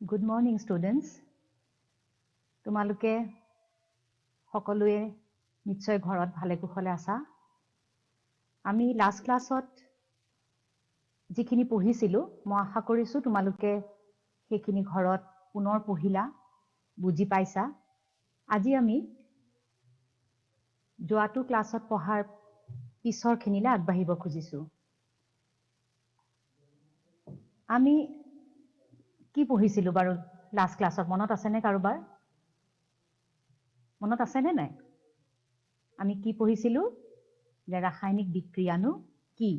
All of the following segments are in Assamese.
Good morning, students. তোমালোকে সকলোৱে নিশ্চয় ঘৰত ভালে কুশলে আছা। আমি লাষ্ট ক্লাছত যিখিনি পঢ়িছিলো মই আশা কৰিছো তোমালোকে সেইখিনি ঘৰত পুনৰ পঢ়িলা, বুজি পাইছা। আজি আমি যোৱাটো ক্লাছত পঢ়াৰ পিছৰখিনিলে আগবাঢ়িব খুজিছো। আমি কি পঢ়িছিলো বাৰু লাষ্ট ক্লাছত মনত আছে নে কাৰোবাৰ? মনত আছে নে নাই? আমি কি পঢ়িছিলো যে ৰাসায়নিক বিক্ৰিয়ানো কি?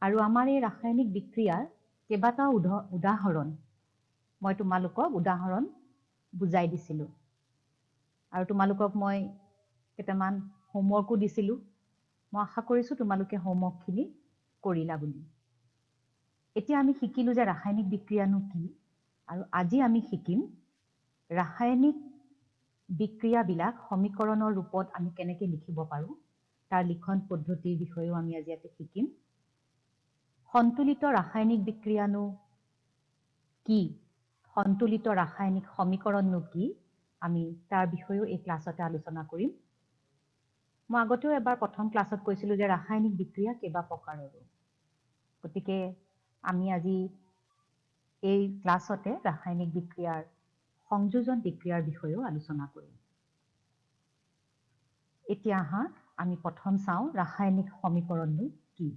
আৰু আমাৰ এই ৰাসায়নিক বিক্ৰিয়াৰ কেইবাটাও উদাহৰণ মই তোমালোকক উদাহৰণ বুজাই দিছিলো। আৰু তোমালোকক মই কেইটামান হোমৱৰ্কো দিছিলো। মই আশা কৰিছো তোমালোকে হোমৱৰ্কখিনি কৰিলা বুলি। এতিয়া আমি শিকিলো যে ৰাসায়নিক বিক্ৰিয়ানো কি, আৰু আজি আমি শিকিম ৰাসায়নিক বিক্ৰিয়াবিলাক সমীকৰণৰ ৰূপত আমি কেনেকৈ লিখিব পাৰো তাৰ লিখন পদ্ধতিৰ বিষয়েও আমি আজি ইয়াতে শিকিম। সন্তুলিত ৰাসায়নিক বিক্ৰিয়ানো কি, সন্তুলিত ৰাসায়নিক সমীকৰণনো কি, আমি তাৰ বিষয়েও এই ক্লাছতে আলোচনা কৰিম। মই আগতেও এবাৰ প্ৰথম ক্লাছত কৈছিলো যে ৰাসায়নিক বিক্ৰিয়া কেইবা প্ৰকাৰৰ। গতিকে আমি আজি এই ক্লাছতে ৰাসায়নিক বিক্ৰিয়াৰ সংযোজন বিক্ৰিয়াৰ বিষয়েও আলোচনা কৰিম। এতিয়া আহা আমি প্ৰথম চাওঁ ৰাসায়নিক সমীকৰণনো কি।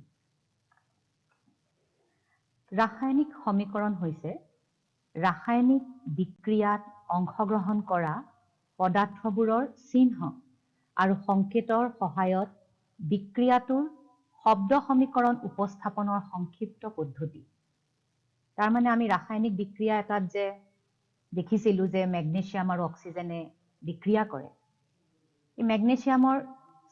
ৰাসায়নিক সমীকৰণ হৈছে ৰাসায়নিক বিক্ৰিয়াত অংশগ্ৰহণ কৰা পদাৰ্থবোৰৰ চিহ্ন আৰু সংকেতৰ সহায়ত বিক্ৰিয়াটোৰ শব্দ সমীকৰণ উপস্থাপনৰ সংক্ষিপ্ত পদ্ধতি। তাৰ মানে আমি ৰাসায়নিক বিক্ৰিয়া এটাত যে দেখিছিলো যে মেগনেছিয়াম আৰু অক্সিজেনে বিক্ৰিয়া কৰে, এই মেগনেছিয়ামৰ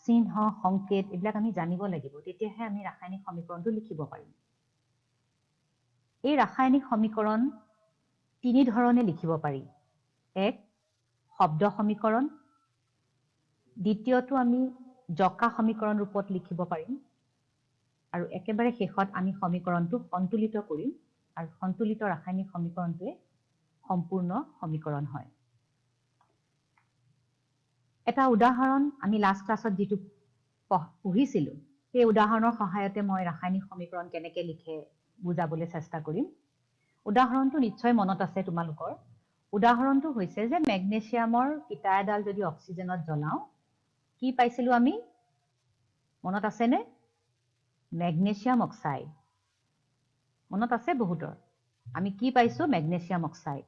চিহ্ন সংকেত এইবিলাক আমি জানিব লাগিব, তেতিয়াহে আমি ৰাসায়নিক সমীকৰণটো লিখিব পাৰিম। এই ৰাসায়নিক সমীকৰণ তিনি ধৰণে লিখিব পাৰি। এক, শব্দ সমীকৰণ। দ্বিতীয়টো আমি জকা সমীকৰণ ৰূপত লিখিব পাৰিম। আৰু একেবাৰে শেষত আমি সমীকৰণটো সন্তুলিত কৰিম, আৰু সন্তুলিত ৰাসায়নিক সমীকৰণটোৱে সম্পূৰ্ণ সমীকৰণ হয়। এটা উদাহৰণ আমি লাষ্ট ক্লাছত যিটো পঢ়িছিলো সেই উদাহৰণৰ সহায়তে মই ৰাসায়নিক সমীকৰণ কেনেকৈ লিখে বুজাবলৈ চেষ্টা কৰিম। উদাহৰণটো নিশ্চয় মনত আছে তোমালোকৰ। উদাহৰণটো হৈছে যে মেগনেছিয়ামৰ ইটা এডাল যদি অক্সিজেনত জ্বলাও কি পাইছিলো আমি? মনত আছেনে? Magnesium oxide. মনত আছে বহুতৰ? আমি কি পাইছো? Magnesium oxide.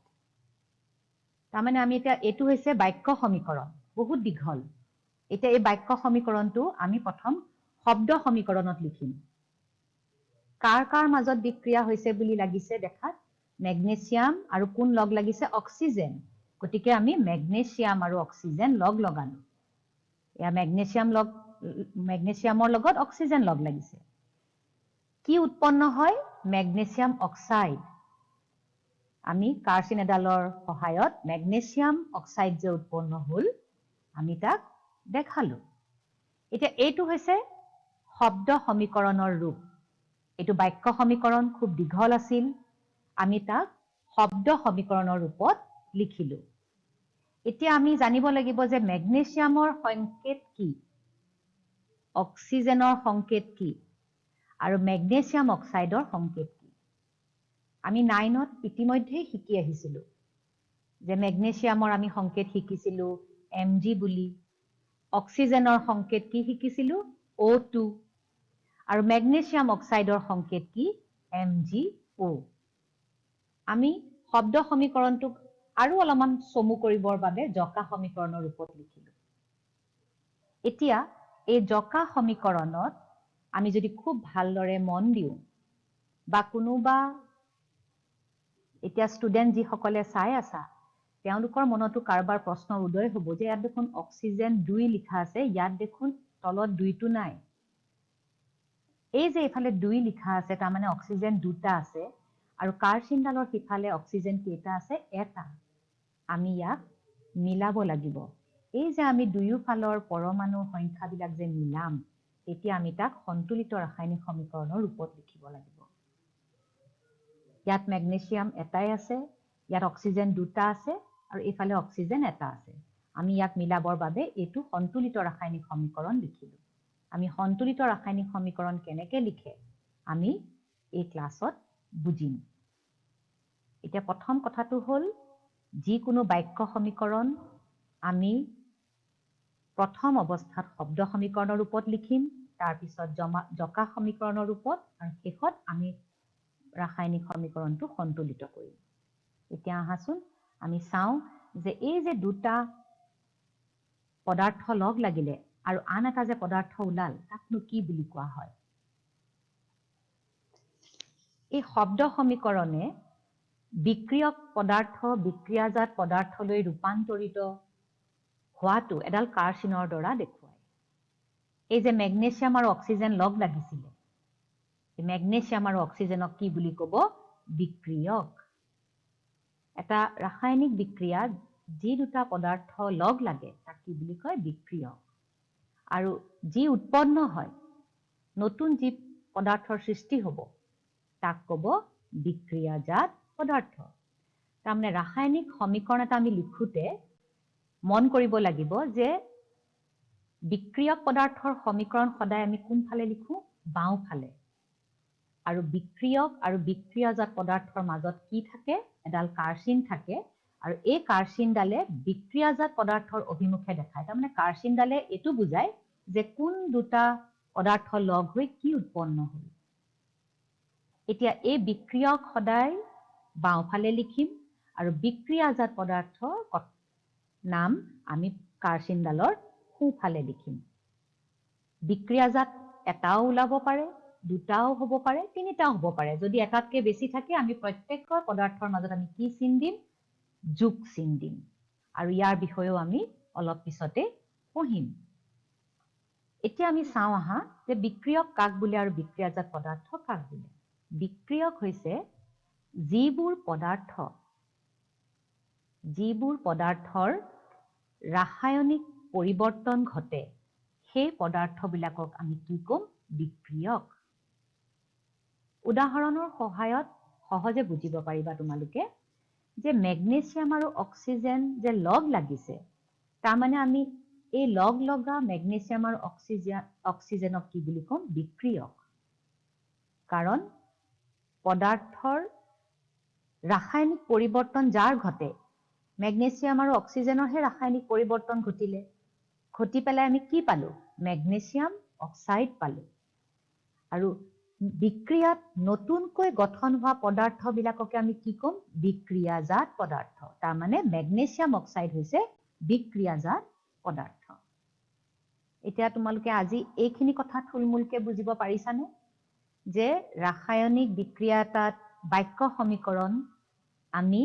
তাৰমানে আমি এতিয়া এইটো হৈছে বাক্য সমীকৰণ, বহুত দীঘল। এতিয়া এই বাক্য সমীকৰণটো আমি প্ৰথম শব্দ সমীকৰণত লিখিম। কাৰ কাৰ মাজত বিক্ৰিয়া হৈছে বুলি লাগিছে দেখাত? মেগনেছিয়াম আৰু কোন লগ লাগিছে? অক্সিজেন। গতিকে আমি মেগনেছিয়াম আৰু অক্সিজেন লগ লগালো। এয়া মেগনেছিয়ামৰ লগত অক্সিজেন লগ লাগিছে। কি উৎপন্ন হয়? Magnesium oxide. আমি কাৰ্চিন এডালৰ সহায়ত মেগনেছিয়াম অক্সাইড যে উৎপন্ন হল আমি তাক দেখালো। এতিয়া এইটো হৈছে শব্দ সমীকৰণৰ ৰূপ। এইটো বাক্য সমীকৰণ খুব দীঘল আছিল, আমি তাক শব্দ সমীকৰণৰ ৰূপত লিখিলো। এতিয়া আমি জানিব লাগিব যে মেগনেছিয়ামৰ সংকেত কি, অক্সিজেনৰ সংকেত কি, আৰু মেগনেছিয়াম অক্সাইডৰ সংকেত কি। আমি 9ত ইতিমধ্যে শিকি আহিছিলো যে মেগনেছিয়ামৰ আমি সংকেত শিকিছিলো Mg বুলি, অক্সিজেনৰ সংকেত কি শিকিছিলো? O2, আৰু মেগনেছিয়াম অক্সাইডৰ সংকেত কি? MgO। আমি শব্দ সমীকৰণটোক আৰু অলপমান চমু কৰিবৰ বাবে জকা সমীকৰণৰ ৰূপত লিখিলো। এতিয়া এই জকা সমীকৰণত আমি যদি খুব ভালদৰে মন দিওঁ বা কোনোবা এতিয়া ষ্টুডেণ্ট যিসকলে চাই আছা তেওঁলোকৰ মনতো কাৰোবাৰ প্ৰশ্নৰ উদয় হ'ব যে ইয়াত দেখোন অক্সিজেন 2 লিখা আছে, ইয়াত দেখোন তলত 2টো নাই। এই যে এইফালে 2 লিখা আছে তাৰমানে অক্সিজেন 2টা আছে, আৰু কাৰ্চিনডালৰ সিফালে অক্সিজেন কেইটা আছে? এটা। আমি ইয়াক মিলাব লাগিব। এই যে আমি দুয়োফালৰ পৰমাণুৰ সংখ্যাবিলাক যে মিলাম তেতিয়া আমি তাক সন্তুলিত ৰাসায়নিক সমীকৰণৰ ৰূপত লিখিব লাগিব। ইয়াত মেগনেছিয়াম এটাই আছে, ইয়াত অক্সিজেন দুটা আছে আৰু এইফালে অক্সিজেন এটা আছে। আমি ইয়াক মিলাবৰ বাবে এইটো সন্তুলিত ৰাসায়নিক সমীকৰণ লিখিলো। আমি সন্তুলিত ৰাসায়নিক সমীকৰণ কেনেকৈ লিখে আমি এই ক্লাছত বুজিম। এতিয়া প্ৰথম কথাটো হ'ল যিকোনো বাক্য সমীকৰণ আমি প্ৰথম অৱস্থাত শব্দ সমীকৰণৰ ৰূপত লিখিম, তাৰ পিছত জকা সমীকৰণৰ ৰূপত আৰু শেষত আমি ৰাসায়নিক সমীকৰণটো সন্তুলিত কৰিম। এতিয়া আহাচোন আমি চাওঁ যে এই যে দুটা পদাৰ্থ লগ লাগিলে আৰু আন এটা যে পদাৰ্থ ওলাল তাকনো কি বুলি কোৱা হয়। এই শব্দ সমীকৰণে বিক্ৰিয়ক পদাৰ্থ বিক্ৰিয়াজাত পদাৰ্থলৈ ৰূপান্তৰিত হোৱাটো এডাল কাৰ চিনৰ দ্বাৰা দেখুৱায়। এই যে মেগনেছিয়াম আৰু অক্সিজেন লগ লাগিছিলে, মেগনেছিয়াম আৰু অক্সিজেনক কি বুলি ক'ব? বিক্ৰিয়ক। এটা ৰাসায়নিক বিক্ৰিয়াত যি দুটা পদাৰ্থ লগ লাগে তাক কি বুলি কয়? বিক্ৰিয়ক। আৰু যি উৎপন্ন হয়, নতুন যি পদাৰ্থৰ সৃষ্টি হ'ব তাক ক'ব বিক্ৰিয়াজাত পদাৰ্থ। তাৰমানে ৰাসায়নিক সমীকৰণ এটা আমি লিখোতে মন কৰিব লাগিব যে বিক্ৰিয়ক পদাৰ্থৰ সমীকৰণ সদায় আমি কোনফালে লিখো? বাওঁফালে। আৰু বিক্ৰিয়ক আৰু বিক্ৰিয়াজাত পদাৰ্থৰ মাজত কি থাকে? এডাল কাৰচিন থাকে আৰু এই কাৰচিনডালে বিক্ৰিয়াজাত পদাৰ্থৰ অভিমুখে দেখায়। তাৰমানে কাৰচিনডালে এইটো বুজায় যে কোন দুটা পদাৰ্থ লগ হৈ কি উৎপন্ন হ'ল। এতিয়া এই বিক্ৰিয়ক সদায় বাওঁফালে লিখিম আৰু বিক্ৰিয়াজাত পদাৰ্থৰ নাম আমি কাৰচিনডালৰ সোঁফালে লিখিম। বিক্ৰিয়াজাত এটাও ওলাব পাৰে, দুটাও হ'ব পাৰে, তিনিটাও হ'ব পাৰে। যদি এটাতকৈ বেছি থাকে আমি প্ৰত্যেকৰ পদাৰ্থৰ মাজত আমি কি চিন দিম? যোগ চিন দিম। আৰু ইয়াৰ বিষয়েও আমি অলপ পিছতে পঢ়িম। এতিয়া আমি চাওঁ আহা যে বিক্ৰিয়ক কাক বোলে আৰু বিক্ৰিয়াজাত পদাৰ্থ কাক বোলে। বিক্ৰিয়ক হৈছে যিবোৰ পদাৰ্থৰ ৰাসায়নিক পৰিৱৰ্তন ঘটে সেই পদাৰ্থবিলাকক আমি কি ক'ম? বিক্ৰিয়ক। উদাহৰণৰ সহায়ত সহজে বুজিব পাৰিবা তোমালোকে যে মেগনেছিয়াম আৰু অক্সিজেন যে লগ লাগিছে, তাৰমানে আমি এই লগ লগা মেগনেছিয়াম আৰু অক্সিজেনক কি বুলি ক'ম? বিক্ৰিয়ক। কাৰণ পদাৰ্থৰ ৰাসায়নিক পৰিৱৰ্তন যাৰ ঘটে, মেগনেছিয়াম আৰু অক্সিজেনৰহে ৰাসায়নিক পৰিৱৰ্তন ঘটিলে, ঘটি পেলাই আমি কি পালো? মেগনেছিয়াম অক্সাইড পালো। আৰু বিক্ৰিয়াত নতুনকৈ গঠন হোৱা পদাৰ্থবিলাককে আমি কি ক'ম? বিক্ৰিয়াজাত পদাৰ্থ। তাৰমানে মেগনেছিয়াম অক্সাইড হৈছে বিক্ৰিয়াজাত পদাৰ্থ। এতিয়া তোমালোকে আজি এইখিনি কথা থুলমূলকে বুজিব পাৰিছানে? যে ৰাসায়নিক বিক্ৰিয়া এটাত বাক্য সমীকৰণ আমি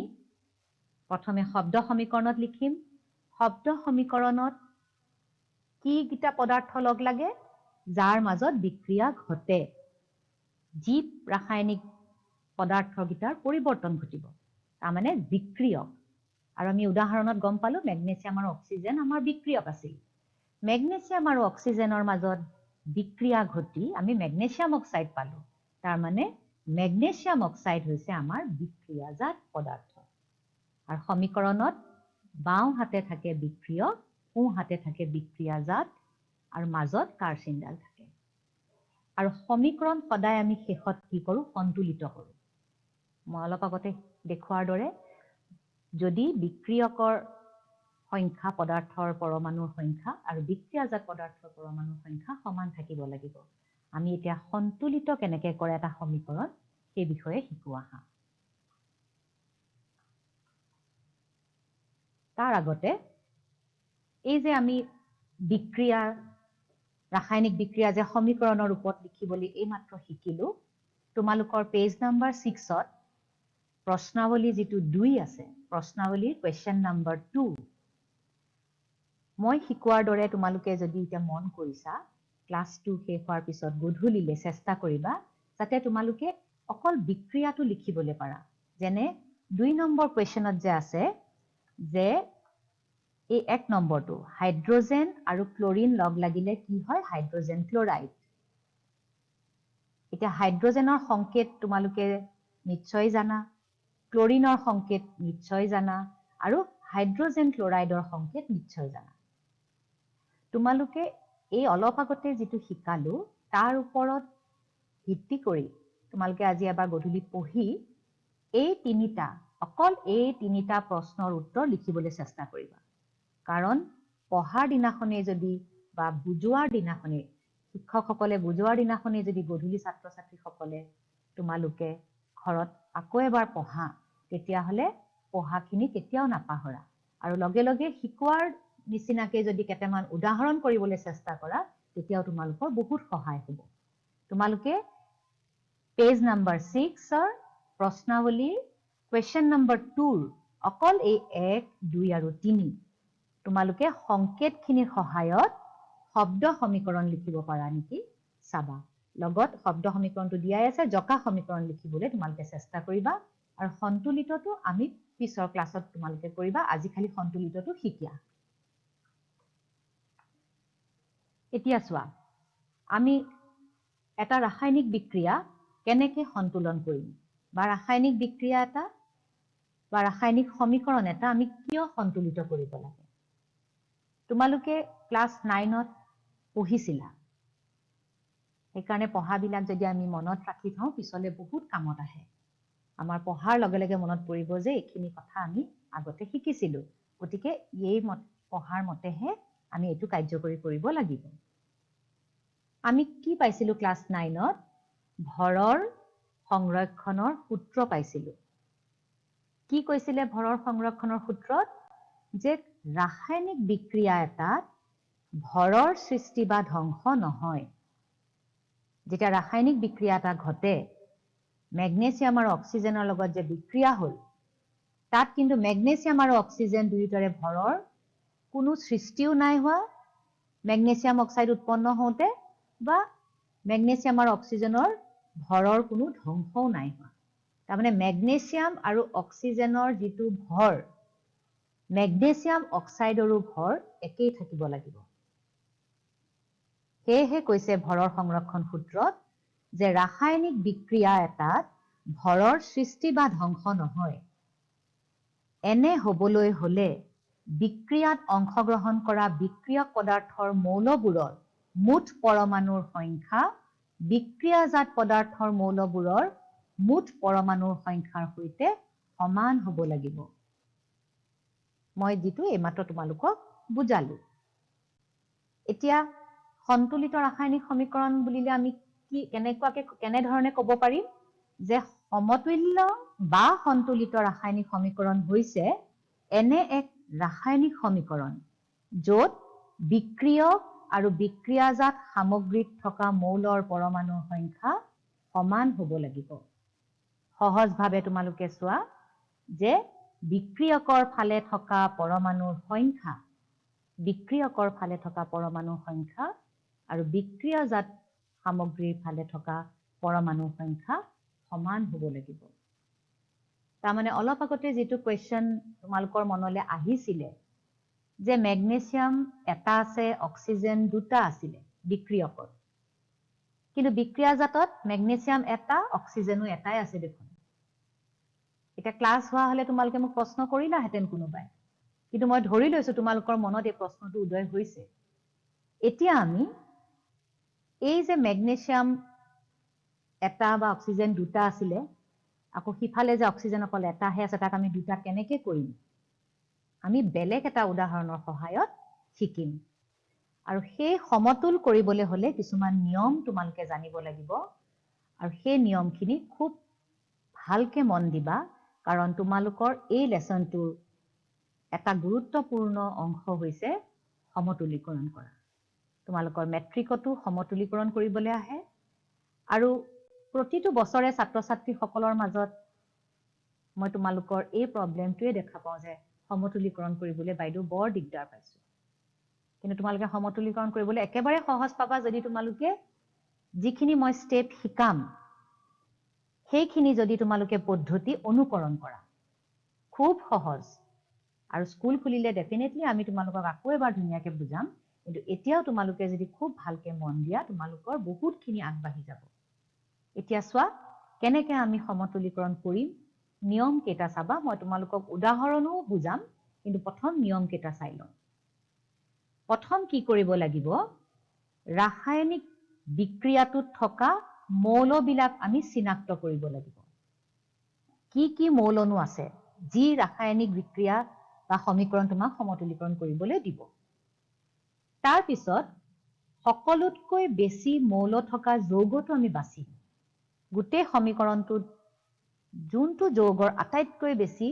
প্ৰথমে শব্দ সমীকৰণত লিখিম। শব্দ সমীকৰণত কি কিটা পদাৰ্থ লগ লাগে? যাৰ মাজত বিক্ৰিয়া ঘটে, যি ৰাসায়নিক পদাৰ্থকেইটাৰ পৰিৱৰ্তন ঘটিব, তাৰমানে বিক্ৰিয়ক। আৰু আমি উদাহৰণত গম পালো মেগনেছিয়াম আৰু অক্সিজেন আমাৰ বিক্ৰিয়ক আছিল। মেগনেছিয়াম আৰু অক্সিজেনৰ মাজত বিক্ৰিয়া ঘটি আমি মেগনেছিয়াম অক্সাইড পালো। তাৰমানে মেগনেছিয়াম অক্সাইড হৈছে আমাৰ বিক্ৰিয়াজাত পদাৰ্থ। আৰু সমীকৰণত বাওঁ হাতে থাকে বিক্ৰিয়ক, সোঁ হাতে থাকে বিক্ৰিয়াজাত আৰু মাজত কাৰচিনডাল থাকে। আৰু সমীকৰণ সদায় আমি শেষত কি কৰো? সন্তুলিত কৰো। মই অলপ আগতে দেখুৱাৰ দৰে যদি বিক্ৰিয়কৰ সংখ্যা পদাৰ্থৰ পৰমাণুৰ সংখ্যা আৰু বিক্ৰিয়াজাত পদাৰ্থৰ পৰমাণুৰ সংখ্যা সমান থাকিব লাগিব। আমি এতিয়া সন্তুলিত কেনেকৈ কৰে এটা সমীকৰণ সেই বিষয়ে শিকো আহা। তাৰ আগতে এই যে আমি বিক্ৰিয়া ৰাসায়নিক বিক্ৰিয়া যে সমীকৰণৰ ৰূপত লিখিবলৈ এইমাত্ৰ শিকিলো, তোমালোকৰ পেজ নম্বৰ 6ত প্ৰশ্নাৱলী যিটো 2 আছে, প্ৰশ্নাৱলীৰ কুৱেশ্যন নম্বৰ 2 মই শিকোৱাৰ দৰে তোমালোকে যদি এতিয়া মন কৰিছা, ক্লাছটো শেষ হোৱাৰ পিছত গধূলিলে চেষ্টা কৰিবা যাতে তোমালোকে অকল বিক্ৰিয়াটো লিখিবলৈ পাৰা। যেনে 2 নম্বৰ কুৱেশ্যনত যে আছে যে এই 1 নম্বৰটো হাইড্ৰজেন আৰু ক্লৰিন লগ লাগিলে কি হয়? Hydrogen chloride. এতিয়া হাইড্ৰজেনৰ সংকেত তোমালোকে নিশ্চয় জানা, ক্লোৰিনৰ সংকেত নিশ্চয় জানা আৰু হাইড্ৰজেন ক্লোৰাইডৰ সংকেত নিশ্চয় জানা। তোমালোকে এই অলপ আগতে যেটো শিকালো তাৰ ওপৰত ভিত্তি কৰি তোমালোকে আজি এবাৰ গধূলি পঢ়ি অকল এই তিনিটা প্ৰশ্নৰ উত্তৰ লিখিবলৈ চেষ্টা কৰিবা। কাৰণ পঢ়াৰ দিনাখনে যদি বা বুজোৱাৰ দিনাখনে শিক্ষকসকলে বুজোৱাৰ দিনাখনে যদি গধূলি ছাত্ৰ-ছাত্ৰীসকলে তোমালোকে ঘৰত আকৌ এবাৰ পঢ়া তেতিয়াহলে পঢ়াখিনি কেতিয়াও নাপাহৰা আৰু লগে লগে শিকোৱাৰ নিচিনাকে যদি কেইটামান উদাহৰণ কৰিবলৈ চেষ্টা কৰা তেতিয়াও তোমালোকৰ বহুত সহায় হ'ব। তোমালোকে পেজ নম্বৰ 6 ৰ প্ৰশ্নাৱলীৰ কুৱেশ্যন নম্বৰ 2 অকল এই 1, 2 আৰু 3 তোমালোকে সংকেতখিনিৰ সহায়ত শব্দ সমীকৰণ লিখিব পাৰা নেকি চাবা। লগত শব্দ সমীকৰণটো দিয়াই আছে, জকা সমীকৰণ লিখিবলৈ তোমালোকে চেষ্টা কৰিবা আৰু সন্তুলিতটো আমি পিছৰ ক্লাছত তোমালোকে কৰিবা। আজি খালি সন্তুলিতটো শিকিয়া। এতিয়া চোৱা, আমি এটা ৰাসায়নিক বিক্ৰিয়া কেনেকৈ সন্তুলন কৰিম বা ৰাসায়নিক বিক্ৰিয়া এটা বা ৰাসায়নিক সমীকৰণ এটা আমি কিয় সন্তুলিত কৰিব লাগে। তোমালোকে ক্লাছ 9ত পঢ়িছিলা, সেইকাৰণে পঢ়াবিলাক যদি আমি মনত ৰাখি থওঁ পিছলে বহুত কামত আহে। আমাৰ পঢ়াৰ লগে লগে মনত পৰিব যে এইখিনি কথা আমি আগতে শিকিছিলো, গতিকে এই পঢ়াৰ মতেহে আমি এইটো কাৰ্যকৰী কৰিব লাগিব। আমি কি পাইছিলো ক্লাছ 9ত? ভৰৰ সংৰক্ষণৰ সূত্ৰ পাইছিলো। কি কৈছিলে ভৰৰ সংৰক্ষণৰ সূত্ৰত? যে ৰাসায়নিক বিক্ৰিয়া এটাত ভৰৰ সৃষ্টি বা ধ্বংস নহয়। যেতিয়া ৰাসায়নিক বিক্ৰিয়া এটা ঘটে, মেগনেছিয়াম আৰু অক্সিজেনৰ লগত যে বিক্ৰিয়া হ'ল, তাত কিন্তু মেগনেছিয়াম আৰু অক্সিজেন দুয়োটাৰে ভৰৰ কোনো সৃষ্টিও নাই হোৱা, মেগনেছিয়াম অক্সাইড উৎপন্ন হওঁতে বা মেগনেছিয়াম আৰু অক্সিজেনৰ ভৰৰ কোনো ধ্বংসও নাই হোৱা। তাৰমানে মেগনেছিয়াম আৰু অক্সিজেনৰ যিটো ভৰ, মেগনেছিয়াম অক্সাইডৰো ভৰ একেই থাকিব লাগিব। সেয়েহে কৈছে ভৰৰ সংৰক্ষণ সূত্ৰত যে ৰাসায়নিক বিক্ৰিয়া এটাত ভৰৰ সৃষ্টি বা ধ্বংস নহয়। এনে হ'বলৈ হলে বিক্ৰিয়াত অংশগ্ৰহণ কৰা বিক্ৰিয়ক পদাৰ্থৰ মৌলবোৰৰ মুঠ পৰমাণুৰ সংখ্যা বিক্ৰিয়াজাত পদাৰ্থৰ মৌলবোৰৰ মুঠ পৰমাণুৰ সংখ্যাৰ সৈতে সমান হ'ব লাগিব। মই যিটো এইমাত্ৰ তোমালোকক বুজালো। এতিয়া সন্তুলিত ৰাসায়নিক সমীকৰণ বুলিলে আমি কেনেধৰণে ক'ব পাৰিম যে সমতুল্য বা সন্তুলিত ৰাসায়নিক সমীকৰণ হৈছে এনে এক ৰাসায়নিক সমীকৰণ য'ত বিক্ৰিয়ক আৰু বিক্ৰিয়াজাত সামগ্ৰীত থকা মৌলৰ পৰমাণুৰ সংখ্যা সমান হ'ব লাগিব। সহজভাৱে তোমালোকে চোৱা যে বিক্ৰিয়কৰ ফালে থকা পৰমাণুৰ সংখ্যা আৰু বিক্ৰিয়াজাত সামগ্ৰীৰ ফালে থকা পৰমাণুৰ সংখ্যা সমান হ'ব লাগিব। তাৰমানে অলপ আগতে যিটো কুৱেশ্যন তোমালোকৰ মনলৈ আহিছিলে যে মেগনেছিয়াম এটা আছে, অক্সিজেন দুটা আছিলে বিক্ৰিয়কত, কিন্তু বিক্ৰিয়াজাতত মেগনেছিয়াম এটা, অক্সিজেনো এটাই আছে দেখোন। এটা ক্লাছ হোৱা হলে তোমালোকে মোক প্ৰশ্ন কৰিলাহেঁতেন কোনোবাই, কিন্তু মই ধৰি লৈছো তোমালোকৰ মনত এই প্ৰশ্নটো উদয় হৈছে। এতিয়া আমি এই যে মেগনেছিয়াম এটা বা অক্সিজেন দুটা আছিলে, আকৌ সিফালে যে অক্সিজেন অকল এটাহে আছে, তাক আমি দুটা কেনেকে কৰিম? আমি বেলেগ এটা উদাহৰণৰ সহায়ত শিকিম। আৰু সেই সমতুল কৰিবলৈ হলে কিছুমান নিয়ম তোমালোকে জানিব লাগিব, আৰু সেই নিয়মখিনি খুব ভালকে মন দিবা, কাৰণ তোমালোকৰ এই লেসনটোৰ এটা গুৰুত্বপূৰ্ণ অংশ হৈছে সমতুলীকৰণ কৰা। তোমালোকৰ মেট্ৰিকতো সমতুলীকৰণ কৰিবলৈ আহে, আৰু প্ৰতিটো বছৰে ছাত্ৰ-ছাত্ৰীসকলৰ মাজত মই তোমালোকৰ এই প্ৰব্লেমটোৱে দেখা পাওঁ যে সমতুলীকৰণ কৰিবলৈ বাইদেউ বৰ দিগদাৰ পাইছো। কিন্তু তোমালোকে সমতুলীকৰণ কৰিবলৈ একেবাৰে সহজ পাবা যদি তোমালোকে যিখিনি মই ষ্টেপ শিকাম সেইখিনি যদি তোমালোকে পদ্ধতি অনুকৰণ কৰা। খুব সহজ। আৰু স্কুল খুলিলে ডেফিনেটলি আমি তোমালোকক আকৌ এবাৰ ধুনীয়াকে বুজাম, কিন্তু এতিয়াও তোমালোকে যদি খুব ভালকে মন দিয়া তোমালোকৰ বহুতখিনি আগবাঢ়ি যাব। এতিয়া চোৱা, কেনেকৈ আমি সমতুলীকৰণ কৰিম নিয়ম কেইটা চাবা মই তোমালোকক উদাহৰণো বুজাম কিন্তু প্ৰথম নিয়ম কেইটা চাই লওঁ প্ৰথম কি কৰিব লাগিব ৰাসায়নিক বিক্ৰিয়াটোত থকা মৌলবিলাক আমি চিনাক্ত কৰিব লাগিব কি মৌলনো আছে যি ৰাসায়নিক বিক্ৰিয়া বা সমীকৰণ তোমাক সমতুলীকৰণ কৰিবলৈ দিব তাৰ পিছত সকলোতকৈ বেছি মৌল থকা যৌগটো আমি বাছিম গোটেই সমীকৰণটোত যোনটো যৌগৰ আটাইতকৈ বেছি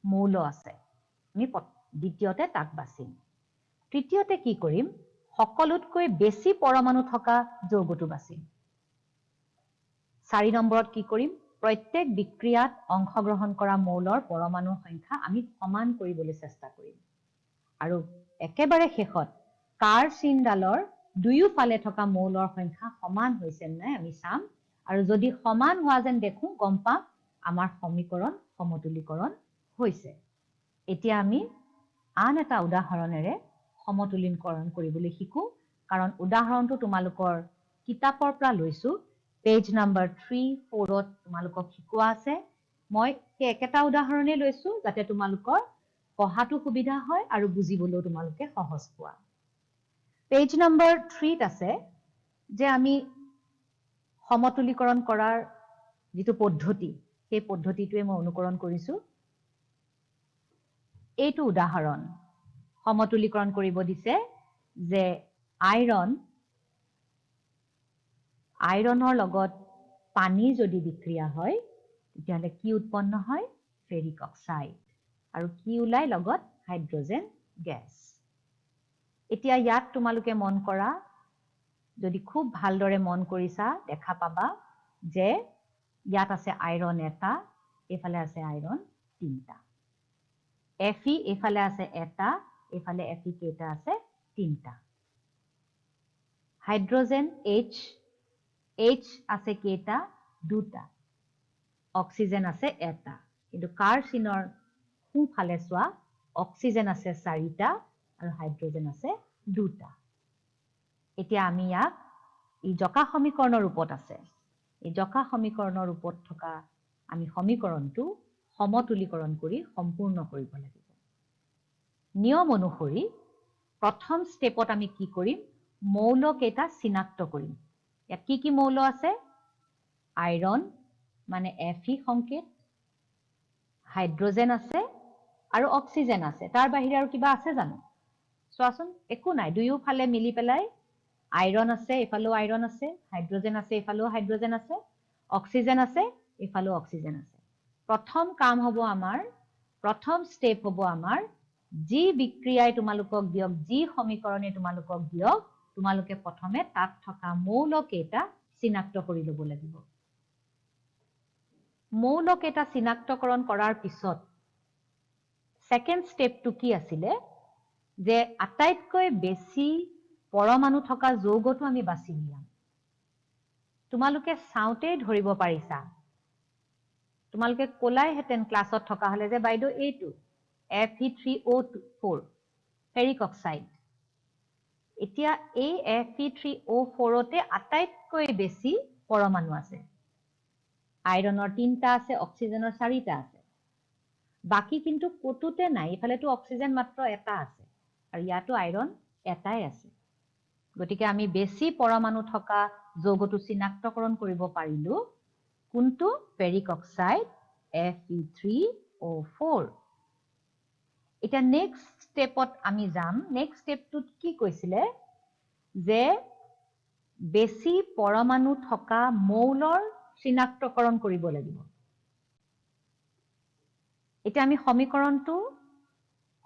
মৌল আছে আমি দ্বিতীয়তে তাক বাছিম তৃতীয়তে কি কৰিম সকলোতকৈ বেছি পৰমাণু থকা যৌগটো বাছিম 4 নম্বৰত কি কৰিম প্ৰত্যেক বিক্ৰিয়াত অংশগ্ৰহণ কৰা মৌলৰ পৰমাণুৰ সংখ্যা আমি সমান কৰিবলৈ চেষ্টা কৰিম আৰু একেবাৰে শেষত কাৰ চিনডালৰ দুয়োফালে থকা মৌলৰ সংখ্যা সমান হৈছে নাই আমি চাম আৰু যদি সমান হোৱা যেন দেখো গম পাম আমাৰ সমীকৰণ সমতুলীকৰণ হৈছে এতিয়া আমি আন এটা উদাহৰণেৰে সমতুলীকৰণ কৰিবলৈ শিকো কাৰণ উদাহৰণটো তোমালোকৰ কিতাপৰ পৰা লৈছো পেজ নম্বৰ 3-4ত তোমালোকক শিকোৱা আছে মই একেটা উদাহৰণে লৈছো যাতে তোমালোকৰ পঢ়াটো সুবিধা হয় আৰু বুজিবলৈও তোমালোকে সহজ পোৱা পেজ নম্বৰ 3ত আছে যে আমি সমতুলীকৰণ কৰাৰ যিটো পদ্ধতি সেই পদ্ধতিটোৱে মই অনুকৰণ কৰিছো এইটো উদাহৰণ সমতুলীকৰণ কৰিব দিছে যে আইৰণৰ লগত পানী যদি বিক্ৰিয়া হয় তেতিয়াহলে কি উৎপন্ন হয় ফেৰিক অক্সাইড আৰু কি ওলাই লগত হাইড্ৰজেন গেছ এতিয়া ইয়াত তোমালোকে মন কৰা যদি খুব ভালদৰে মন কৰিছা দেখা পাবা যে ইয়াত আছে আইৰন এটা এফালে আছে আইৰন তিনটা Fe এফালে আছে এটা এফালে Fe কেইটা আছে তিনটা হাইড্ৰজেন H আছে কেইটা দুটা অক্সিজেন আছে এটা কিন্তু কাৰ চিনৰ সোঁফালে চোৱা অক্সিজেন আছে 4টা আৰু হাইড্ৰজেন আছে দুটা এতিয়া আমি ইয়াক ই জকা সমীকৰণৰ ৰূপত আছে এই জকা সমীকৰণৰ ৰূপত থকা আমি সমীকৰণটো সমতুলীকৰণ কৰি সম্পূৰ্ণ কৰিব লাগিব নিয়ম অনুসৰি প্ৰথম ষ্টেপত আমি কি কৰিম মৌল কেইটা চিনাক্ত কৰিম ইয়াত কি মৌল আছে আইৰন মানে Fe সংকেত হাইড্ৰজেন আছে আৰু অক্সিজেন আছে তাৰ বাহিৰে আৰু কিবা আছে জানো চোৱাচোন একো নাই দুয়োফালে মিলি পেলাই আইৰন আছে এফালেও আইৰন আছে হাইড্ৰজেন আছে এফালেও হাইড্ৰজেন আছে অক্সিজেন আছে এফালেও অক্সিজেন আছে প্ৰথম কাম হ'ব আমাৰ প্ৰথম ষ্টেপ হ'ব আমাৰ যি বিক্ৰিয়াই তোমালোকক দিয়ক যি সমীকৰণে তোমালোকক দিয়ক তোমালোকে প্ৰথমে তাত থকা মৌল কেইটা চিনাক্ত কৰি ল'ব লাগিব মৌল কেইটা চিনাক্তকৰণ কৰাৰ পিছত সেকেন্ড ষ্টেপটো কি আছিলে যে আটাইতকৈ বেছি পৰমাণু থকা যৌগটো আমি বাছি নিয়াম তোমালোকে চাওঁতে ধৰিব পাৰিছা তোমালোকে কোলাই হেতেন ক্লাছত থকা হলে যে বাইদেউ এইটো Fe3O4 ফেৰিক অক্সাইড এতিয়া এই Fe3O4তে আটাইতকৈ বেছি পৰমাণু আছে আইৰণৰ 3টা আছে অক্সিজেনৰ 4টা আছে বাকি কিন্তু কতোতে নাই ইফালেতো অক্সিজেন মাত্ৰ এটা আছে আৰু ইয়াতো আইৰন এটাই আছে গতিকে আমি বেছি পৰমাণু থকা যৌগটো চিনাক্তকৰণ কৰিব পাৰিলো কোনটো ফেৰিক অক্সাইড Fe3O4 এটা নেক্সট ষ্টেপত আমি যাম নেক্সট ষ্টেপটোত কি কৈছিলে যে বেছি পৰমাণু থকা মৌলৰ চিনাক্তকৰণ কৰিব লাগিব এটা আমি সমীকৰণটো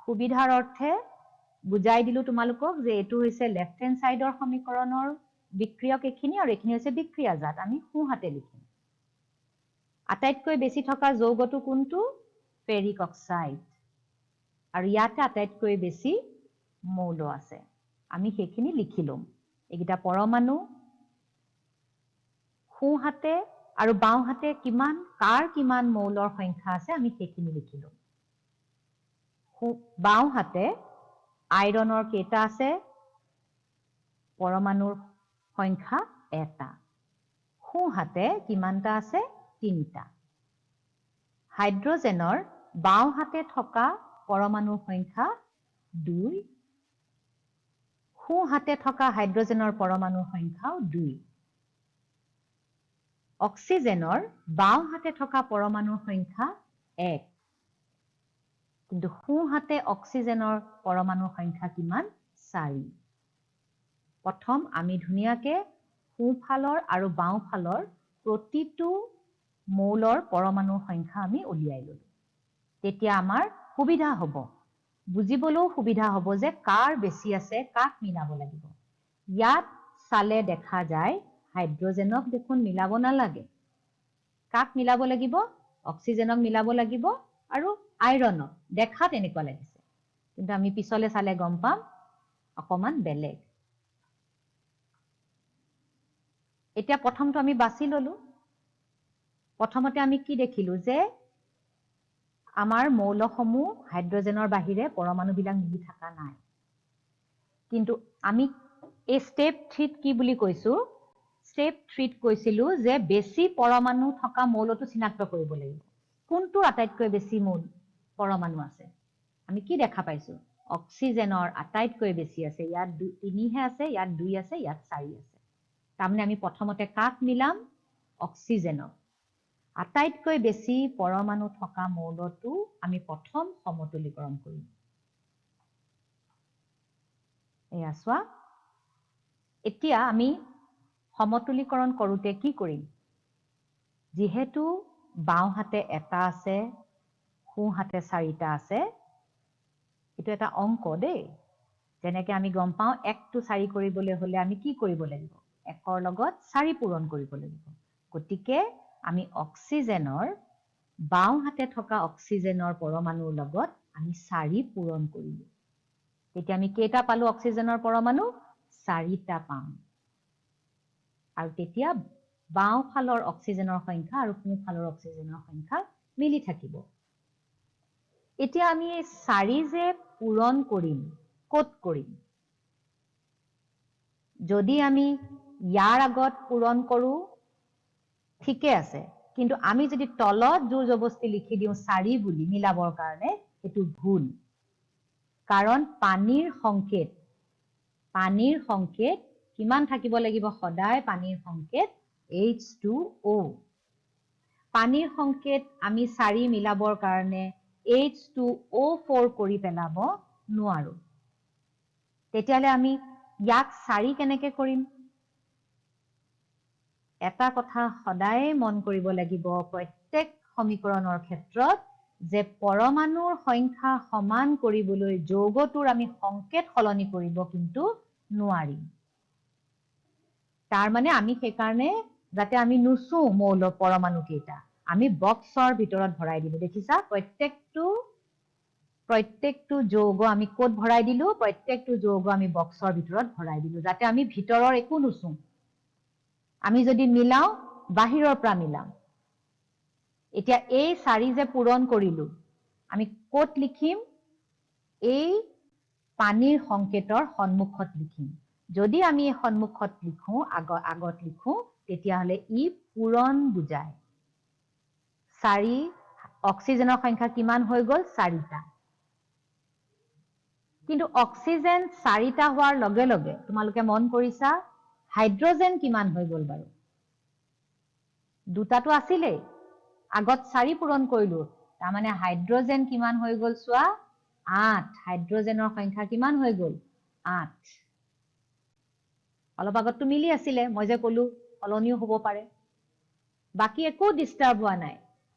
সুবিধাৰ অৰ্থে বুজাই দিলো তোমালোকক যে এটো হৈছে লেফট হ্যান্ড সাইডৰ সমীকৰণৰ বিক্ৰিয়ক এখিনি আৰু এখিনি হৈছে বিক্ৰিয়াজাত আমি সোঁহাতে লিখিম আটাইতকৈ বেছি থকা যৌগটো কোনটো ফেৰিক অক্সাইড আৰু ইয়াতে আটাইতকৈ বেছি মৌল আছে আমি সেইখিনি লিখিলম এইটা পৰমাণু সোঁহাতে আৰু বাওঁহাতে কিমান কাৰ কিমান মৌলৰ সংখ্যা আছে আমি সেইখিনি লিখিলম বাওঁহাতে আইৰণৰ কেইটা আছে পৰমাণুৰ সংখ্যা এটা সোঁহাতে কিমানটা আছে 3টা হাইড্ৰোজেনৰ বাওঁ হাতে থকা পৰমাণুৰ সংখ্যা 2 সোঁ হাতে থকা হাইড্ৰোজেনৰ পৰমাণুৰ সংখ্যাও 2 অক্সিজেনৰ বাওঁ হাতে থকা পৰমাণুৰ সংখ্যা 1 কিন্তু সোঁ হাতে অক্সিজেনৰ পৰমাণুৰ সংখ্যা কিমান 4 প্ৰথম আমি ধুনীয়াকে সোঁফালৰ আৰু বাওঁফালৰ প্ৰতিটো মৌলৰ পৰমাণুৰ সংখ্যা আমি উলিয়াই ললো তেতিয়া আমাৰ সুবিধা হ'ব বুজিবলৈও সুবিধা হ'ব যে কাৰ বেছি আছে কাক মিলাব লাগিব ইয়াত চালে দেখা যায় হাইড্ৰোজেনক দেখোন মিলাব নালাগে কাক মিলাব লাগিব অক্সিজেনক মিলাব লাগিব আৰু আইৰণক দেখাত এনেকুৱা লাগিছে কিন্তু আমি পিছলে চালে গম পাম অকমান বেলেগ এতিয়া প্ৰথমটো আমি বাছি ললো প্ৰথমতে আমি কি দেখিলো যে আমাৰ মৌলসমূহ হাইড্ৰোজেনৰ বাহিৰে পৰমাণুবিলাক মিলি থকা নাই কিন্তু আমি এই স্টেপ 3 কি বুলি কৈছো স্টেপ 3 কৈছিলো যে বেছি পৰমাণু থকা মৌলটো চিনাক্ত কৰিব লাগিব কোনটো আটাইতকৈ বেছি মৌল পৰমাণু আছে আমি কি দেখা পাইছো অক্সিজেনৰ আটাইতকৈ বেছি আছে ইয়াত 3 হে আছে ইয়াত 2 আছে ইয়াত 4 আছে তাৰমানে আমি প্ৰথমতে কাক মিলাম অক্সিজেনক আটাইতকৈ বেছি পৰমাণু থকা মৌলটো আমি প্ৰথম সমতুলীকৰণ কৰিম এয়া চোৱা এতিয়া আমি সমতুলীকৰণ কৰোতে কি কৰিম যেহেতু বাওঁ হাতে এটা আছে সোঁ হাতে 4টা আছে এটো এটা অংক দেই যেনেকৈ আমি গম পাওঁ 1 টো 4 কৰিবলৈ হলে আমি কি কৰিব লাগিব 1ৰ লগত 4 পূৰণ কৰিব লাগিব গতিকে আমি অক্সিজেনৰ বাওঁ হাতে থকা অক্সিজেনৰ পৰমাণুৰ লগত আমি 4 পূৰণ কৰিলো তেতিয়া আমি কেইটা পালো অক্সিজেনৰ পৰমাণু 4টা পাম আৰু তেতিয়া বাওঁ ফালৰ অক্সিজেনৰ সংখ্যা আৰু সোঁ ফালৰ অক্সিজেনৰ সংখ্যা মিলি থাকিব এতিয়া আমি 4 যে পূৰণ কৰিম ক'ত কৰিম যদি আমি ইয়াৰ আগত পূৰণ কৰো ঠিকে আছে কিন্তু আমি যদি তলত জোৰ জবস্তি লিখি দিও 4 বুলি মিলাবৰ কাৰণে এটো ভুল কাৰণ পানীৰ সংকেত কিমান থাকিব লাগিব সদায় পানীৰ সংকেত H2O পানীৰ সংকেত আমি 4 মিলাবৰ কাৰণে H2O4 কৰি পেলাব নোৱাৰো তেতিয়ালে আমি ইয়াক 4 কেনেকৈ কৰিম এটা কথা সদায় মন কৰিব লাগিব প্ৰত্যেক সমীকৰণৰ ক্ষেত্ৰত যে পৰমাণুৰ সংখ্যা সমান কৰিবলৈ যৌগটোৰ আমি সংকেত সলনি কৰিব কিন্তু নোৱাৰি তাৰ মানে আমি সেই কাৰণে যাতে আমি নুচো মৌল পৰমাণু কেইটা আমি বক্সৰ ভিতৰত ভৰাই দিলো দেখিছা প্ৰত্যেকটো যৌগ আমি কোড ভৰাই দিলো প্ৰত্যেকটো যৌগ আমি বক্সৰ ভিতৰত ভৰাই দিলো যাতে আমি ভিতৰৰ একো নুচো আমি যদি মিলাও বাহিৰৰ পৰা মিলাম এতিয়া এই 4 যে পূৰণ কৰিলো আমি কোড লিখিম এই পানীৰ সংকেতৰ সন্মুখত লিখিম যদি আমি এই সন্মুখত লিখো আগত লিখো তেতিয়া হলে ই পূৰণ বুজায় 4 অক্সিজেনৰ সংখ্যা কিমান হৈ গল 4টা কিন্তু অক্সিজেন 4টা হোৱাৰ লগে লগে তোমালোকে মন কৰিছা হাইড্ৰোজেন কিমান হৈ গল বাৰু দুটাটো আছিলে আগত 4 পূৰণ কৰিলো তাৰ মানে হাইড্ৰোজেন কিমান হৈ গল চোৱা 8 হাইড্ৰোজেনৰ সংখ্যা কিমান হৈ গল 8 অলপ আগতটো মিলি আছিলে মই যে কলো সলনিও হ'ব পাৰে বাকি একো ডিস্টাৰ্ব হোৱা নাই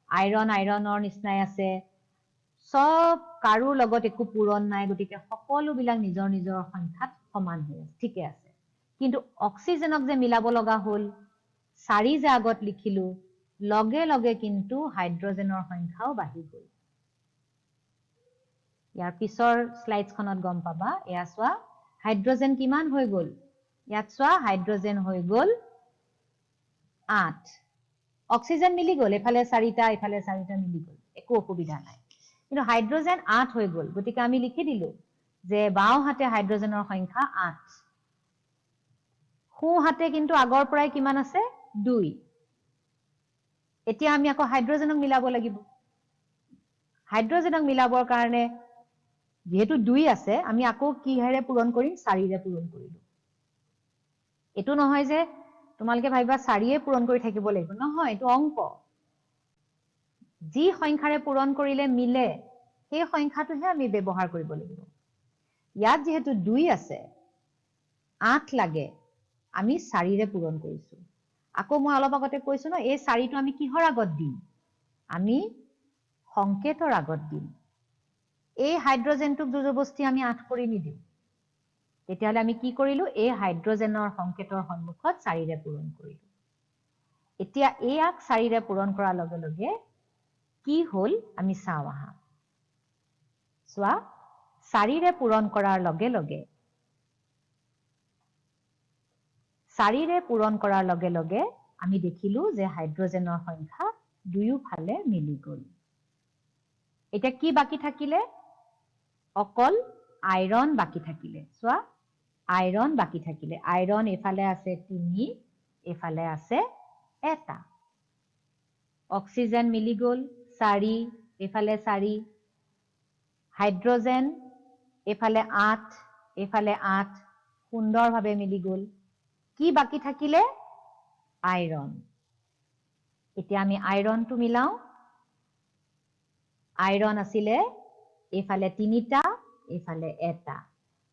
আইৰণৰ নিচিনাই আছে সব কাৰো লগত একো পূৰণ নাই গতিকে সকলো বিলাক নিজৰ নিজৰ সংখ্যাত সমান হৈ আছে ঠিকে আছে কিন্তু অক্সিজেনক যে মিলাব লগা হল 4 যে আগত লিখিলো লগে লগে কিন্তু হাইড্ৰোজেনৰ সংখ্যাও বাঢ়ি গল ইয়াৰ পিছৰ স্লাইডছখনত গম পাবা এয়া চোৱা হাইড্ৰোজেন কিমান হৈ গল ইয়াত চোৱা হাইড্ৰোজেন হৈ গল 8 অক্সিজেন মিলি গল এফালে 4টা এফালে 4টা মিলি গল একো অসুবিধা নাই কিন্তু হাইড্ৰোজেন 8 হৈ গল গতিকে আমি লিখি দিলো যে বাওঁ হাতে হাইড্ৰোজেনৰ সংখ্যা 8 সোঁ হাতে কিন্তু আগৰ পৰাই কিমান আছে 2 এতিয়া আমি আকৌ হাইড্ৰজেনক মিলাব লাগিব হাইড্ৰজেনক মিলাবৰ কাৰণে যেহেতু 2 আছে আমি আকৌ কিহেৰে পূৰণ কৰিম 4 ৰে পূৰণ কৰিলো এটো নহয় যে তোমালকে ভাইবা 4 এ পূৰণ কৰি থাকিব লাগিব নহয় এটো অংক যি সংখ্যাৰে পূৰণ কৰিলে মিলে সেই সংখ্যাটোহে আমি ব্যৱহাৰ কৰিব লাগিব ইয়াত যেহেতু 2 আছে 8 লাগে আমি 4 ৰে পূৰণ কৰিছো আকৌ মই অলপ আগতে কৈছো ন এই 4 টো আমি কিহৰ আগত দিম আমি সংকেতৰ আগত দিম এই হাইড্ৰজেনটোক জবৰদস্তি আমি 8 কৰি নিদিম তেতিয়াহলে আমি কি কৰিলো এই হাইড্ৰজেনৰ সংকেতৰ সন্মুখত 4 ৰে পূৰণ কৰিলো এতিয়া ইয়াক 4 ৰে পূৰণ কৰাৰ লগে লগে কি হল আমি চাও আহা সোৱা 4 ৰে পূৰণ কৰাৰ লগে লগে 4 ৰে পূৰণ কৰাৰ লগে লগে আমি দেখিলো যে হাইড্ৰজেনৰ সংখ্যা দুয়োফালে মিলি গল এটা কি বাকি থাকিলে অকল আইৰন বাকি থাকিলে সোৱা আইৰন বাকি থাকিলে আইৰন এফালে আছে 3 এফালে আছে এটা অক্সিজেন মিলি গল 4 এফালে 4 হাইড্ৰজেন এফালে 8 এফালে 8 সুন্দৰভাৱে মিলি গল কি বাকি থাকিলে আইৰন এতিয়া আমি আইৰনটো মিলাও আইৰন আছিলে এফালে 3টা এফালে এটা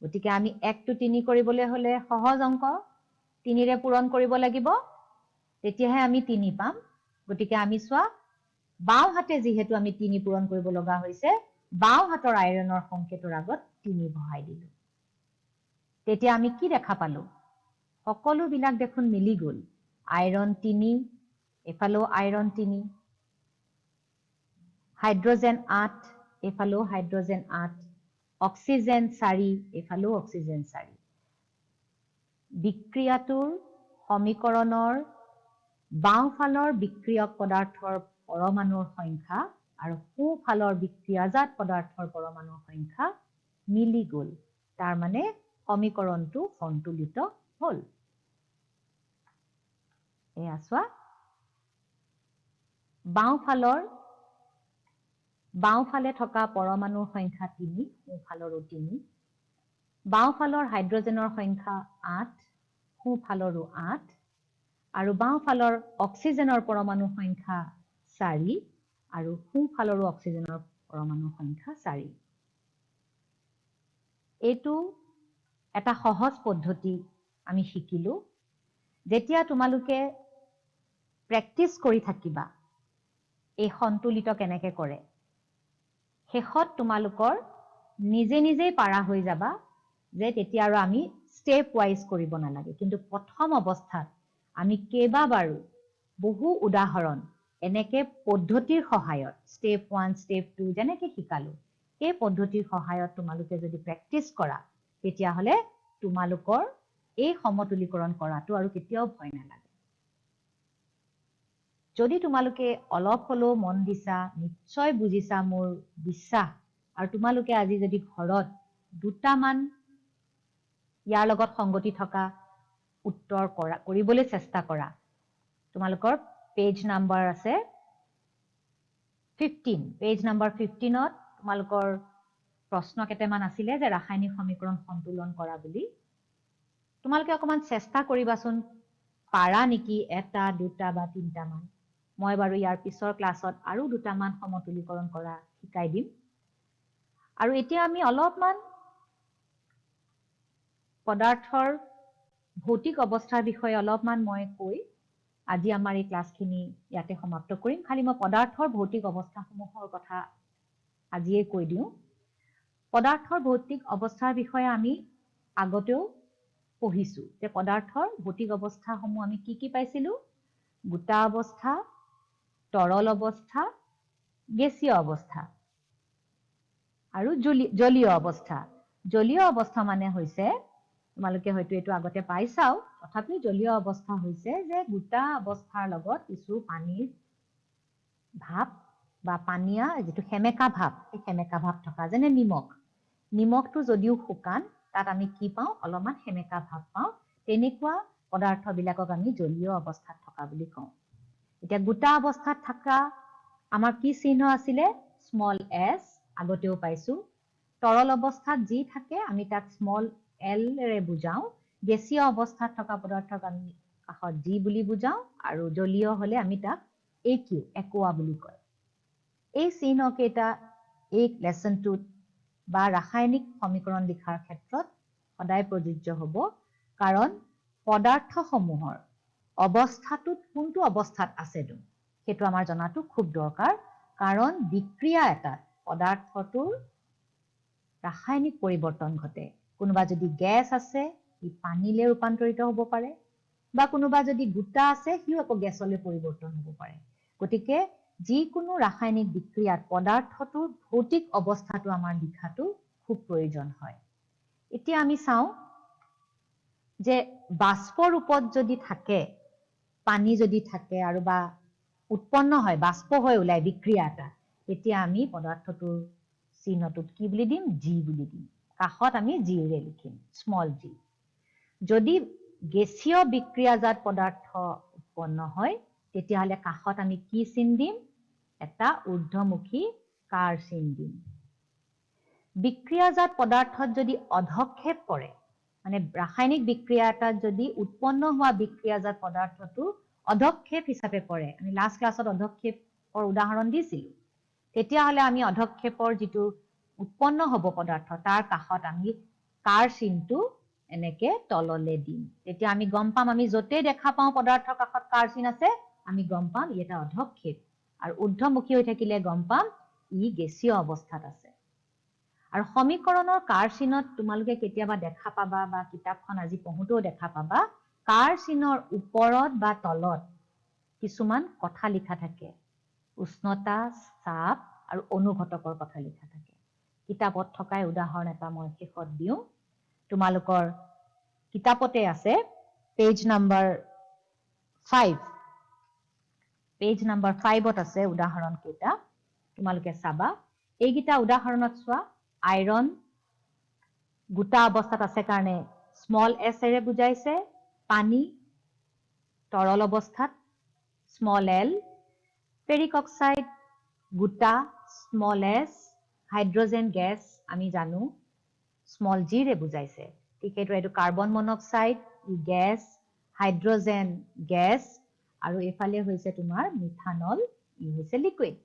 গতিকে আমি 1 টু 3 কৰিবলৈ হলে সহজ অংক 3 ৰে পূৰণ কৰিব লাগিব তেতিয়াহে আমি 3 পাম গতিকে আমি সোৱা বাও হাতে যেহেতু আমি 3 পূৰণ কৰিব লগা হৈছে বাও হাতৰ আইৰনৰ সংকেতৰ আগত 3 বহাই দিলো তেতিয়া আমি কি দেখা পালো সকলো বিলাক দেখোন মিলি গল আইৰন 3 এফালেও আইৰন 3 হাইড্ৰজেন 8 এফালেও হাইড্ৰজেন 8 অক্সিজেন 4 এফালেও অক্সিজেন 4 বিক্ৰিয়াটোৰ সমীকৰণৰ বাওঁফালৰ বিক্ৰিয়ক পদাৰ্থৰ পৰমাণুৰ সংখ্যা আৰু সোঁফালৰ বিক্ৰিয়াজাত পদাৰ্থৰ পৰমাণুৰ সংখ্যা মিলি গল তাৰ মানে সমীকৰণটো সন্তুলিত হল এয়া সোৱা বাওঁফালে থকা পৰমাণুৰ সংখ্যা 3 সোঁফালৰো 3 বাওঁফালৰ হাইড্ৰজেনৰ সংখ্যা 8 সোঁফালৰো 8 আৰু বাওঁফালৰ অক্সিজেনৰ পৰমাণুৰ সংখ্যা 4 আৰু সোঁফালৰো অক্সিজেনৰ পৰমাণুৰ সংখ্যা 4 এটো এটা সহজ পদ্ধতি আমি শিকিলো যেতিয়া তোমালোকে প্ৰেক্টিস কৰি থাকিবা এই সন্তুলিত কেনেকে কৰে শেষত তোমালোকৰ নিজে নিজে পাৰা হৈ যাবা যে তেতিয়া আৰু আমি স্টেপ ওয়াইজ কৰিব নালাগে কিন্তু প্ৰথম অৱস্থাত আমি কেইবাবাৰো বহু উদাহৰণ এনেকে পদ্ধতিৰ সহায়ত স্টেপ 1 স্টেপ 2 যেনেকে শিকালো এই পদ্ধতিৰ সহায়ত তোমালোকে যদি প্ৰেক্টিস কৰা তেতিয়া হলে তোমালোকৰ এই সমতুলীকৰণ কৰাটো আৰু কেতিয়াও ভয় নালাগে যদি তোমালোকে অলপ হলো মন দিছা নিশ্চয় বুজিছা মোৰ বিশ্বাস আৰু তোমালোকে আজি যদি ঘৰত দুটামান ইয়াৰ লগত সংগতি থকা উত্তৰ কৰিবলৈ চেষ্টা কৰা তোমালোকৰ পেজ নাম্বাৰ আছে 15 পেজ নাম্বাৰ 15ত তোমালোকৰ প্ৰশ্ন কেইটামান আছিলে যে ৰাসায়নিক সমীকৰণ সন্তুলন কৰা বুলি তোমালোকে অকমান চেষ্টা কৰিবাচোন পাৰা নেকি এটা দুটা বা তিনটা মান মই বাৰু ইয়াৰ পিছৰ ক্লাছত আৰু দুটামান সমতুলীকৰণ কৰা শিকাই দিম আৰু এতিয়া আমি অলপমান পদাৰ্থৰ ভৌতিক অৱস্থাৰ বিষয়ে অলপমান মই কৈ আজি আমাৰ এই ক্লাছখিনি ইয়াতে সমাপ্ত কৰিম খালি মই পদাৰ্থৰ ভৌতিক অৱস্থাসমূহৰ কথা আজিয়ে কৈ দিওঁ পদাৰ্থৰ ভৌতিক অৱস্থাৰ বিষয়ে আমি আগতেও পঢ়িছো যে পদাৰ্থৰ ভৌতিক অৱস্থাসমূহ আমি কি পাইছিলো গোটা অৱস্থা তৰল অৱস্থা গেছীয় অৱস্থা আৰু জলীয় অৱস্থা মানে হৈছে তোমালোকে হয়তো এটো আগতে পাইছাও তথাপি জলীয় অৱস্থা হৈছে যে গোটা অৱস্থাৰ লগত কিছু পানীৰ ভাপ বা পানীয়া যেটো সেমেকা ভাপ এই সেমেকা ভাপ থকা যেনে নিমখটো যদিও শুকান তাত আমি কি পাওঁ অলপমান সেমেকা ভাপ পাওঁ তেনেকুৱা পদাৰ্থ বিলাকক আমি জলীয় অৱস্থাত থকা বুলি কওঁ এতিয়া গোটা অৱস্থাত থকা আমাৰ কি চিহ্ন আছিলে স্মল s আগতেও পাইছো তৰল অৱস্থাত যি থাকে আমি তাক স্মল l ৰে বুজাও গেছীয় অৱস্থাত থকা পদাৰ্থক আমি কাষত g বুলি বুজাও আৰু জলীয় হলে আমি তাক aq একোৱা বুলি কয় এই চিহ্ন কেইটা এই লেসনটোত বা ৰাসায়নিক সমীকৰণ লিখাৰ ক্ষেত্ৰত সদায় প্ৰযোজ্য হ'ব কাৰণ পদাৰ্থসমূহৰ অৱস্থাটোত কোনটো অৱস্থাত আছে সেইটো আমাৰ জনাটো খুব দৰকাৰ কাৰণ বিক্ৰিয়া এটা পদাৰ্থটোৰ ৰাসায়নিক পৰিৱৰ্তন ঘটে কোনোবা যদি গেছ আছে ই পানীলৈ ৰূপান্তৰিত হ'ব পাৰে বা কোনোবা যদি গোটা আছে হিও আকৌ গেছলৈ পৰিৱৰ্তন হ'ব পাৰে গতিকে যিকোনো ৰাসায়নিক বিক্ৰিয়াত পদাৰ্থটোৰ ভৌতিক অৱস্থাটো আমাৰ লিখাটো খুব প্ৰয়োজন হয় এতিয়া আমি চাওঁ যে বাষ্প ৰূপত যদি থাকে পানী যদি থাকে আৰু বা উৎপন্ন হয় বাষ্প হৈ ওলাই বিক্ৰিয়া এটা তেতিয়া আমি পদাৰ্থটোৰ চিহ্নটোত কি বুলি দিম জি বুলি দিম কাষত আমি জি ৰে লিখিম স্মল জি যদি গেছীয় বিক্ৰিয়াজাত পদাৰ্থ উৎপন্ন হয় তেতিয়াহলে কাষত আমি কি চিন দিম এটা ঊৰ্ধ্বমুখী কাৰ চিন দিম বিক্ৰিয়াজাত পদাৰ্থত যদি অধক্ষেপ পৰে মানে ৰাসায়নিক বিক্ৰিয়া এটাত যদি উৎপন্ন হোৱা বিক্ৰিয়াজাত পদাৰ্থটো অধক্ষেপ হিচাপে পৰে আমি লাষ্ট ক্লাছত অধক্ষেপৰ উদাহৰণ দিছিলো তেতিয়াহলে আমি অধক্ষেপৰ যিটো উৎপন্ন হ'ব পদাৰ্থ তাৰ কাষত আমি কাৰ চিনটো এনেকে তললে দিম তেতিয়া আমি গম পাম আমি যতে দেখা পাওঁ পদাৰ্থৰ কাষত কাৰ চিন আছে আমি গম পাম এটা অধক্ষেপ আৰু ঊৰ্ধ্বমুখী হৈ থাকিলে গম পাম ই গেছীয় অৱস্থাত আছে আৰু সমীকৰণৰ কাৰ চিনত তোমালোকে কেতিয়াবা দেখা পাবা বা কিতাপখন আজি পঢ়োতেও দেখা পাবা কাৰ চিনৰ ওপৰত বা তলত কিছুমান কথা লিখা থাকে উষ্ণতা চাপ আৰু অনুঘটকৰ কথা লিখা থাকে কিতাপত থকা উদাহৰণ এটা মই শেষত দিওঁ তোমালোকৰ কিতাপতে আছে পেজ নাম্বাৰ 5ত আছে উদাহৰণ কেইটা তোমালোকে চাবা এইগিটা উদাহৰণত চোৱা আইৰন গোটা অৱস্থাত আছে কাৰণে স্মল s এৰে বুজাইছে পানী তৰল অৱস্থাত স্মল l ফেৰিক অক্সাইড গোটা স্মল s হাইড্ৰোজেন গেছ আমি জানো স্মল g ৰে বুজাইছে ঠিক এইটো carbon monoxide gas hydrogen gas আৰু এফালে হৈছে তোমাৰ মিথানল ই হৈছে লিকুইড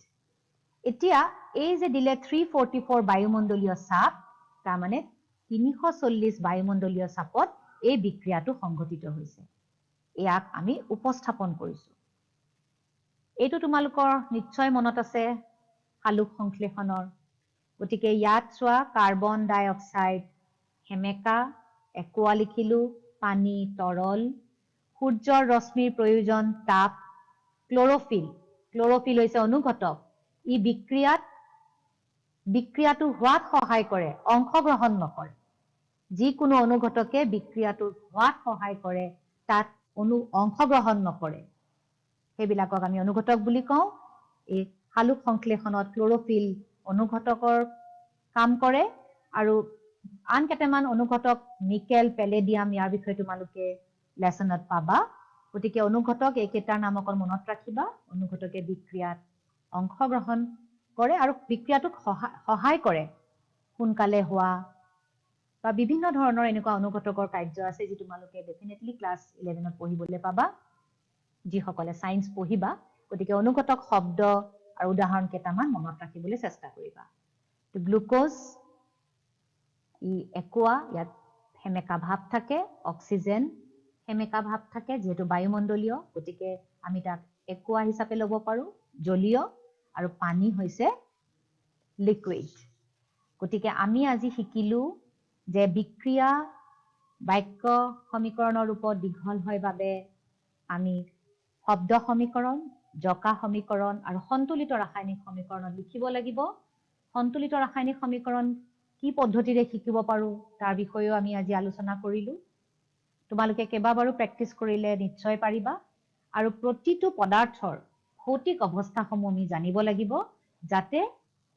এতিয়া এই যে দিলে 344 বায়ুমণ্ডলীয় চাপ তাৰ মানে 340 বায়ুমণ্ডলীয় চাপত এই বিক্ৰিয়াটো সংঘটিত হৈছে ইয়াক আমি উপস্থাপন কৰিছো এইটো তোমালোকৰ নিশ্চয় মনত আছে সালোক সংশ্লেষণৰ গতিকে ইয়াত চোৱা কাৰ্বন ডাই অক্সাইড হেমেকা একোৱা লিখিলো পানী তৰল সূৰ্যৰ ৰশ্মিৰ প্ৰয়োজন তাপ ক্লোৰোফিল হৈছে অনুঘটক ই বিক্ৰিয়াটো হোৱাত সহায় কৰে অংশগ্ৰহণ নকৰে যিকোনো অনুঘটকে বিক্ৰিয়াটো হোৱাত সহায় কৰে তাত অংশগ্ৰহণ নকৰে সেইবিলাকক আমি অনুঘটক বুলি কওঁ এই সালোক সংশ্লেষণত ক্লোৰোফিল অনুঘটকৰ কাম কৰে আৰু আন কেইটামান অনুঘটক নিকেল পেলেডিয়াম ইয়াৰ বিষয়ে তোমালোকে লেসনত পাবা গতিকে অনুঘটক এইকেইটাৰ নাম অকল মনত ৰাখিবা অনুঘটকে বিক্ৰিয়াত অংশগ্ৰহণ কৰে আৰু বিক্ৰিয়াটোক সহায় কৰে সোনকালে হোৱা বা বিভিন্ন ধৰণৰ এনেকুৱা অনুঘটকৰ কাৰ্য আছে যি তোমালোকে ডেফিনেটলি ক্লাছ 11ত পঢ়িবলৈ পাবা যিসকলে সায়েন্স পঢ়িবা গতিকে অনুঘটক শব্দ আৰু উদাহৰণ কেইটামান মনত ৰাখিবলৈ চেষ্টা কৰিবা তো গ্লুকোজ ই একোৱা ইয়াত হেমেকা ভাৱ থাকে অক্সিজেন হেমেকা ভাৱ থাকে যেহেতু বায়ুমণ্ডলীয় গতিকে আমি তাক একোৱা হিচাপে ল'ব পাৰো জলীয় আৰু পানী হৈছে লিকুইড গতিকে আমি আজি শিকিলো যে বিক্ৰিয়া বাক্য সমীকৰণৰ ৰূপত দীঘল হয় বাবে আমি শব্দ সমীকৰণ জকা সমীকৰণ আৰু সন্তুলিত ৰাসায়নিক সমীকৰণত লিখিব লাগিব সন্তুলিত ৰাসায়নিক সমীকৰণ কি পদ্ধতিৰে শিকিব পাৰো তাৰ বিষয়েও আমি আজি আলোচনা কৰিলো তোমালোকে কেইবাবাৰো প্ৰেক্টিছ কৰিলে নিশ্চয় পাৰিবা আৰু প্ৰতিটো পদাৰ্থৰ ভৌতিক অৱস্থাসমূহ আমি জানিব লাগিব যাতে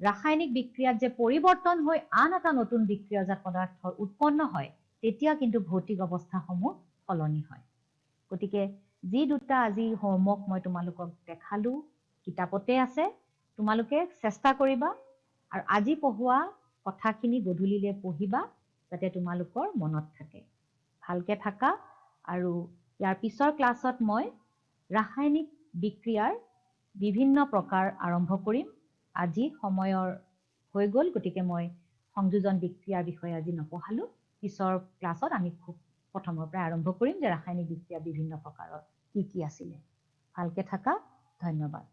ৰাসায়নিক বিক্ৰিয়াত যে পৰিৱৰ্তন হৈ আন এটা নতুন বিক্ৰিয়াজাত পদাৰ্থ উৎপন্ন হয় তেতিয়া কিন্তু ভৌতিক অৱস্থাসমূহ সলনি হয় গতিকে যি দুটা আজি হোমৱৰ্ক মই তোমালোকক দেখালো কিতাপতে আছে, তোমালোকে চেষ্টা কৰিবা আৰু আজি পঢ়োৱা কথাখিনি গধূলিলৈ পঢ়িবা যাতে তোমালোকৰ মনত থাকে। ভালকে থাকা আৰু ইয়াৰ পিছৰ ক্লাছত মই ৰাসায়নিক বিক্ৰিয়াৰ বিভিন্ন প্ৰকাৰ আৰম্ভ কৰিম। আজি সময়ৰ হৈ গ'ল, গতিকে মই সংযোজন বিক্ৰিয়াৰ বিষয়ে আজি নপঢ়ালো। পিছৰ ক্লাছত আমি খুব প্ৰথমৰ পৰা আৰম্ভ কৰিম যে ৰাসায়নিক বিক্ৰিয়া বিভিন্ন প্ৰকাৰৰ কি কি আছিলে। ভালকে থাকা, ধন্যবাদ।